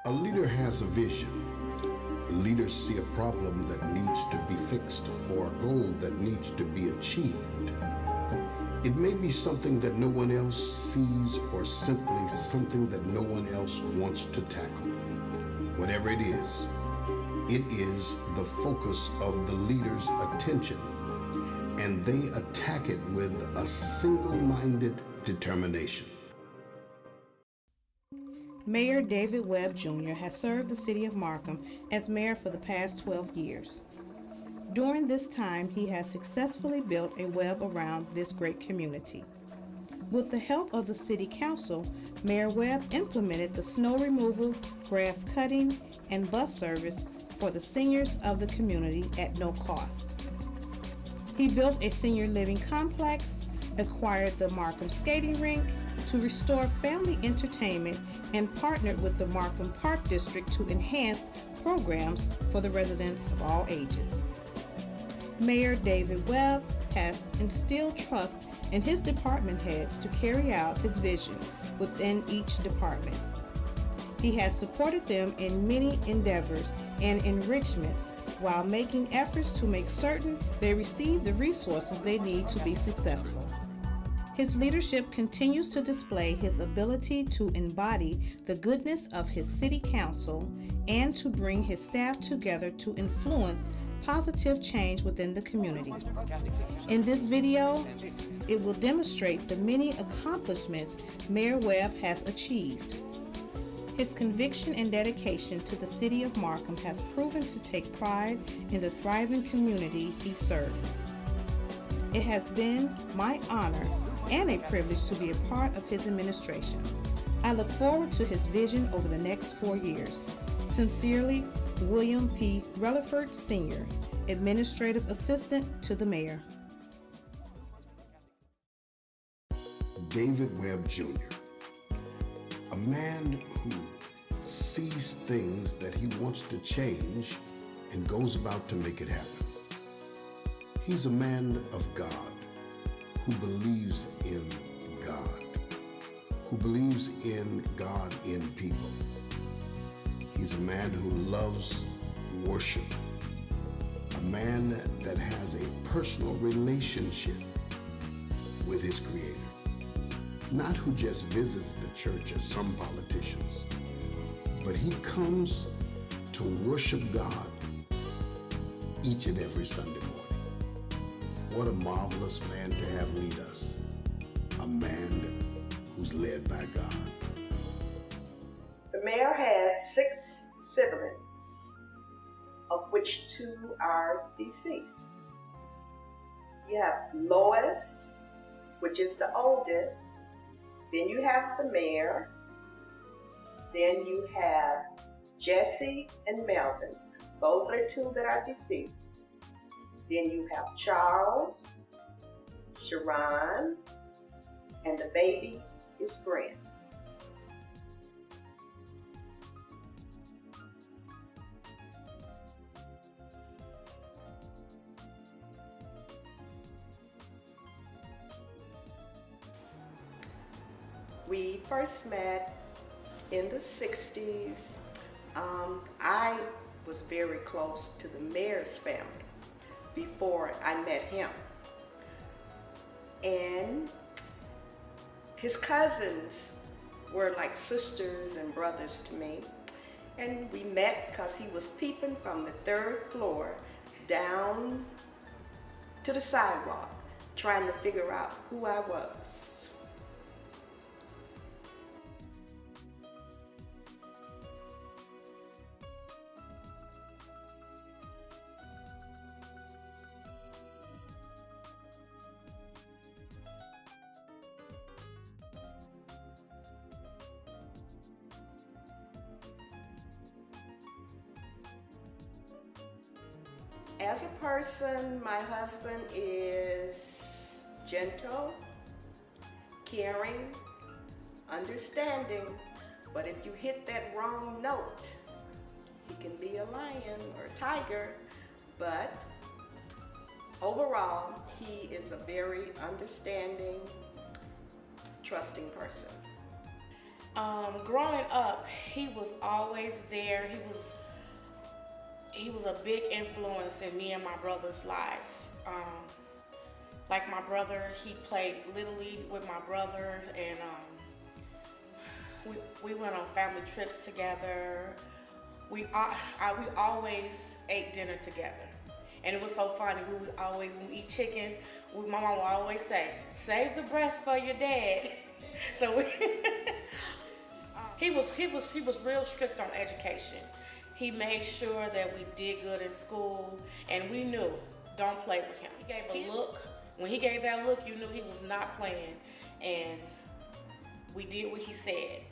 A leader has a vision. Leaders see a problem that needs to be fixed or a goal that needs to be achieved. It may be something that no one else sees or simply something that no one else wants to tackle. Whatever it is the focus of the leader's attention, and they attack it with a single-minded determination. Mayor David Webb Jr. has served the city of Markham as mayor for the past 12 years. During this time, he has successfully built a web around this great community. With the help of the City Council, Mayor Webb implemented the snow removal, grass cutting, and bus service for the seniors of the community at no cost. He built a senior living complex, acquired the Markham skating rink to restore family entertainment, and partnered with the Markham Park District to enhance programs for the residents of all ages. Mayor David Webb has instilled trust in his department heads to carry out his vision within each department. He has supported them in many endeavors and enrichments while making efforts to make certain they receive the resources they need to be successful. His leadership continues to display his ability to embody the goodness of his city council and to bring his staff together to influence positive change within the community. In this video, it will demonstrate the many accomplishments Mayor Webb has achieved. His conviction and dedication to the city of Markham has proven to take pride in the thriving community he serves. It has been my honor and a privilege to be a part of his administration. I look forward to his vision over the next 4 years. Sincerely, William P. Rutherford, Sr., Administrative Assistant to the Mayor. David Webb Jr., a man who sees things that he wants to change and goes about to make it happen. He's a man of God who believes in God, who believes in God in people. He's a man who loves worship, a man that has a personal relationship with his Creator, not who just visits the church as some politicians, but he comes to worship God each and every Sunday morning. What a marvelous man to have lead us, a man who's led by God. The mayor has 6 siblings, of which 2 are deceased. You have Lois, which is the oldest. Then you have the mayor. Then you have Jesse and Melvin. Those are 2 that are deceased. Then you have Charles, Sharon, and the baby is Brent. We first met in the 60s. I was very close to the mayor's family before I met him. And his cousins were like sisters and brothers to me. And we met because he was peeping from the 3rd floor down to the sidewalk, trying to figure out who I was. As a person, my husband is gentle, caring, understanding, but if you hit that wrong note, he can be a lion or a tiger, but overall, he is a very understanding, trusting person. Growing up, he was always there. He was a big influence in me and my brother's lives. Like my brother, he played Little League with my brother, and we went on family trips together. We always ate dinner together, and it was so funny. When we eat chicken, my mom would always say, "Save the breast for your dad." So he was real strict on education. He made sure that we did good in school, and we knew, don't play with him. He gave a look. When he gave that look, you knew he was not playing, and we did what he said.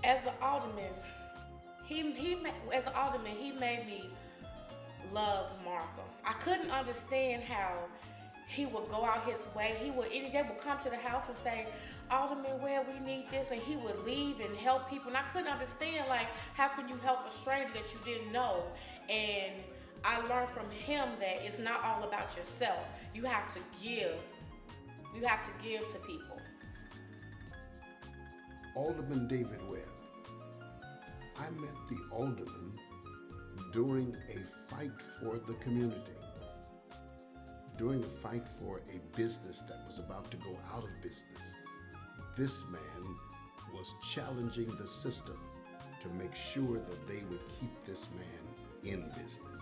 As an alderman, he made me love Markham. I couldn't understand how he would go out his way. They would come to the house and say, "Alderman Webb, we need this," and he would leave and help people. And I couldn't understand, like, how can you help a stranger that you didn't know? And I learned from him that it's not all about yourself. You have to give. You have to give to people. Alderman David Webb. I met the alderman during a fight for the community, during the fight for a business that was about to go out of business. This man was challenging the system to make sure that they would keep this man in business.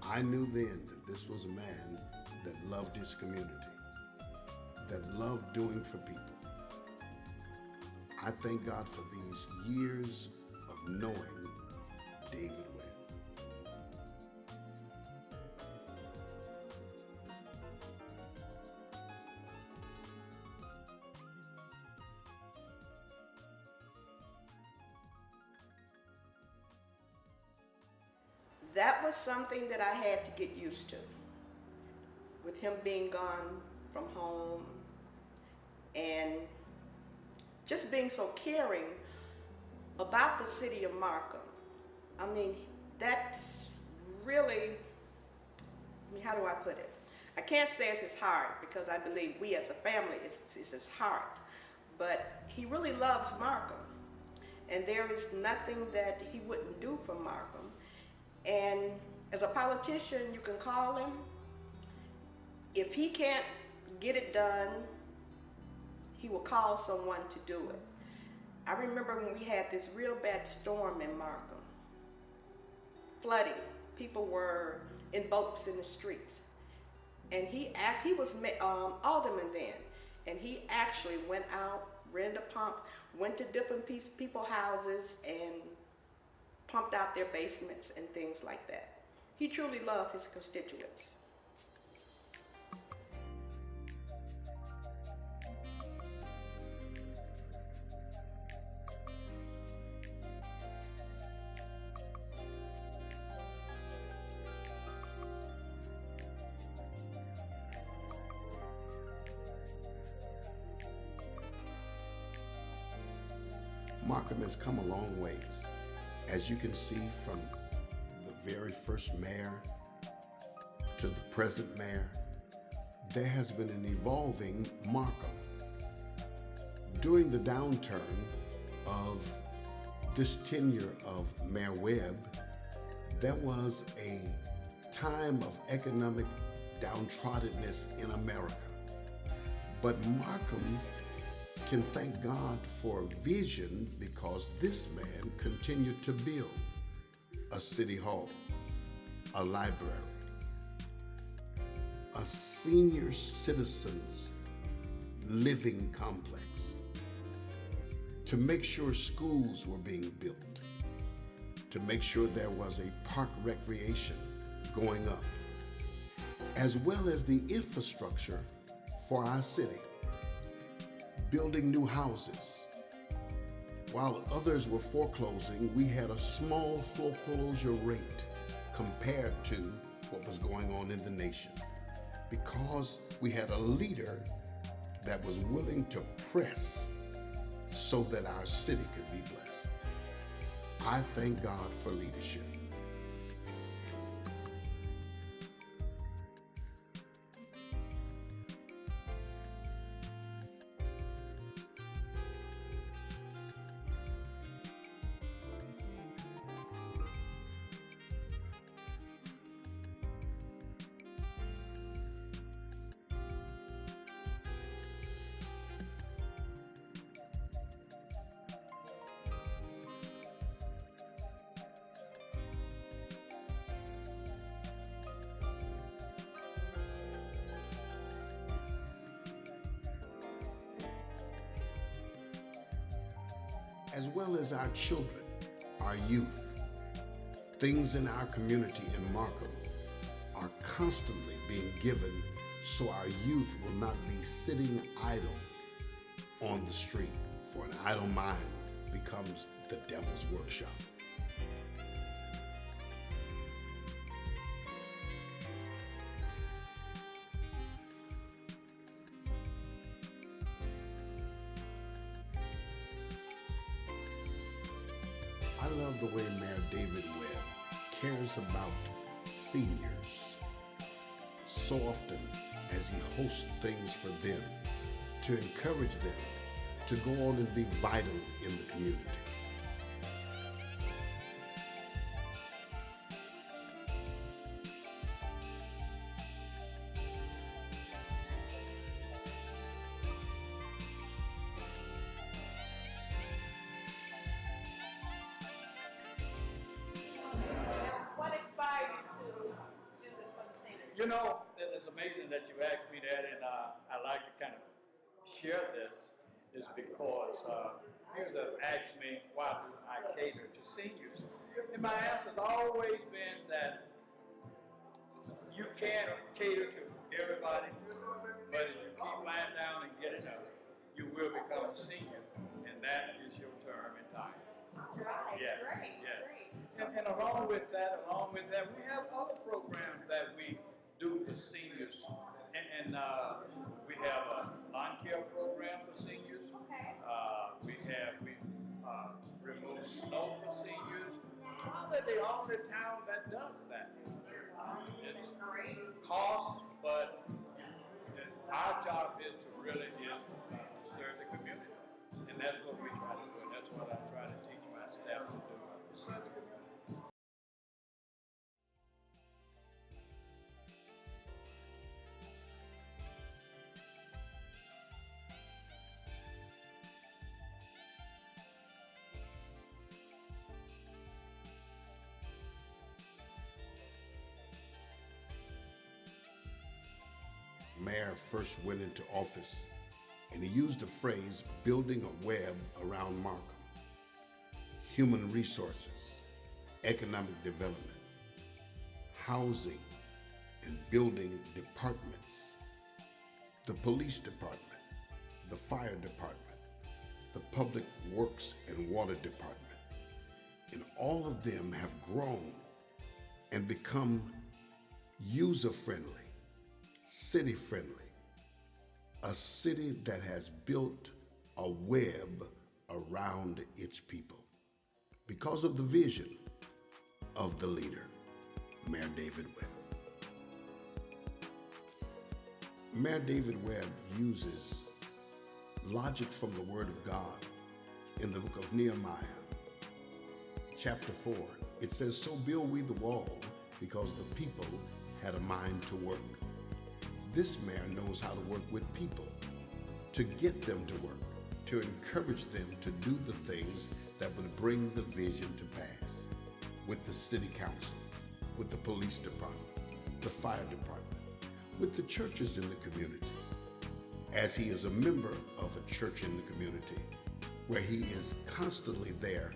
I knew then that this was a man that loved his community, that loved doing for people. I thank God for these years of knowing David Webb. That was something that I had to get used to. With him being gone from home and just being so caring about the city of Markham. I mean, that's really, how do I put it? I can't say it's his heart, because I believe we as a family, it's his heart. But he really loves Markham. And there is nothing that he wouldn't do for Markham. And as a politician, you can call him. If he can't get it done, he will call someone to do it. I remember when we had this real bad storm in Markham, flooding. People were in boats in the streets. And he was alderman then, and he actually went out, rented a pump, went to different people's houses and pumped out their basements and things like that. He truly loved his constituents. Markham has come a long ways. As you can see from the very first mayor to the present mayor, there has been an evolving Markham. During the downturn of this tenure of Mayor Webb, there was a time of economic downtroddenness in America. But Markham can thank God for vision, because this man continued to build a city hall, a library, a senior citizens living complex, to make sure schools were being built, to make sure there was a park recreation going up, as well as the infrastructure for our city. Building new houses. While others were foreclosing, we had a small foreclosure rate compared to what was going on in the nation, because we had a leader that was willing to press so that our city could be blessed. I thank God for leadership. As well as our children, our youth, things in our community in Markham are constantly being given so our youth will not be sitting idle on the street, for an idle mind becomes the devil's workshop. I love the way Mayor David Webb cares about seniors so often as he hosts things for them to encourage them to go on and be vital in the community. What inspired you to do this for the seniors? You know, it's amazing that you asked me that, and I like to kind of share this, is because you have asked me why do I cater to seniors, and my answer has always been that you can't cater to everybody, but if you keep lying down and getting up, you will become a senior, and that is your term in time. Right, Yeah, great, yeah. great. And along with that, we have other programs that we do for seniors. And we have a lawn care program for seniors. Okay. We remove snow for seniors. Probably the only town that does that. It's Great. cost, but our job is to really serve the community. And that's what we try to do. And that's what I try to teach my staff to do, to serve the community. Mayor first went into office and he used the phrase building a web around Markham. Human resources, economic development, housing and building departments, the police department, the fire department, the public works and water department. And all of them have grown and become user-friendly, city-friendly, a city that has built a web around its people because of the vision of the leader, Mayor David Webb. Mayor David Webb uses logic from the Word of God in the book of Nehemiah, chapter 4. It says, "So build we the wall because the people had a mind to work." This mayor knows how to work with people, to get them to work, to encourage them to do the things that would bring the vision to pass, with the city council, with the police department, the fire department, with the churches in the community, as he is a member of a church in the community, where he is constantly there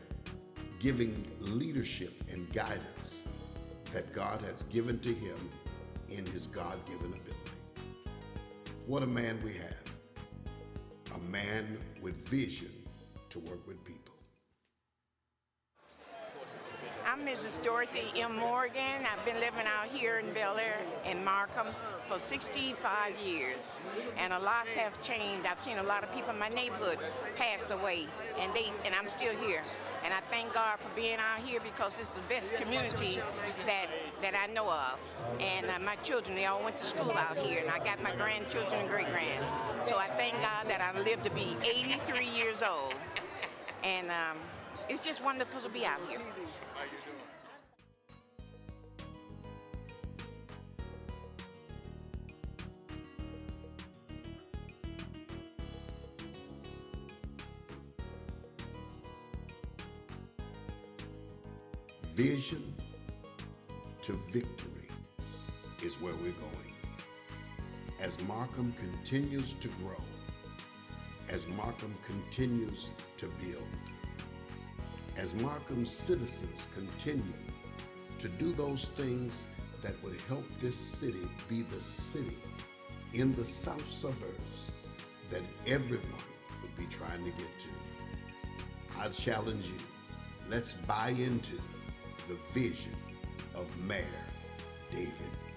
giving leadership and guidance that God has given to him in his God-given ability. What a man we have. A man with vision to work with people. I'm Mrs. Dorothy M. Morgan. I've been living out here in Bel Air in Markham for 65 years, and a lot have changed. I've seen a lot of people in my neighborhood pass away, and I'm still here. And I thank God for being out here because it's the best community that I know of. And my children, they all went to school out here, and I got my grandchildren and great-grand. So I thank God that I lived to be 83 years old. And it's just wonderful to be out here. Vision to victory is where we're going. As Markham continues to grow, as Markham continues to build, as Markham's citizens continue to do those things that would help this city be the city in the south suburbs that everyone would be trying to get to. I challenge you, let's buy into the vision of Mayor David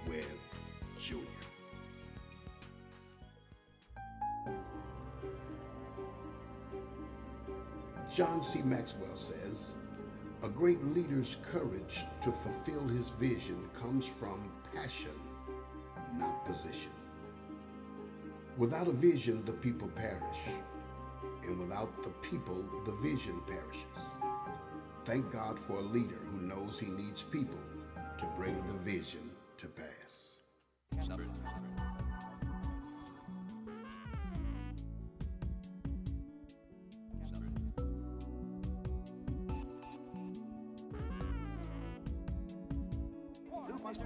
Webb Jr. John C. Maxwell says, a great leader's courage to fulfill his vision comes from passion, not position. Without a vision, the people perish, and without the people, the vision perishes. Thank God for a leader who knows he needs people to bring the vision to pass.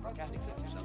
Broadcasting Center.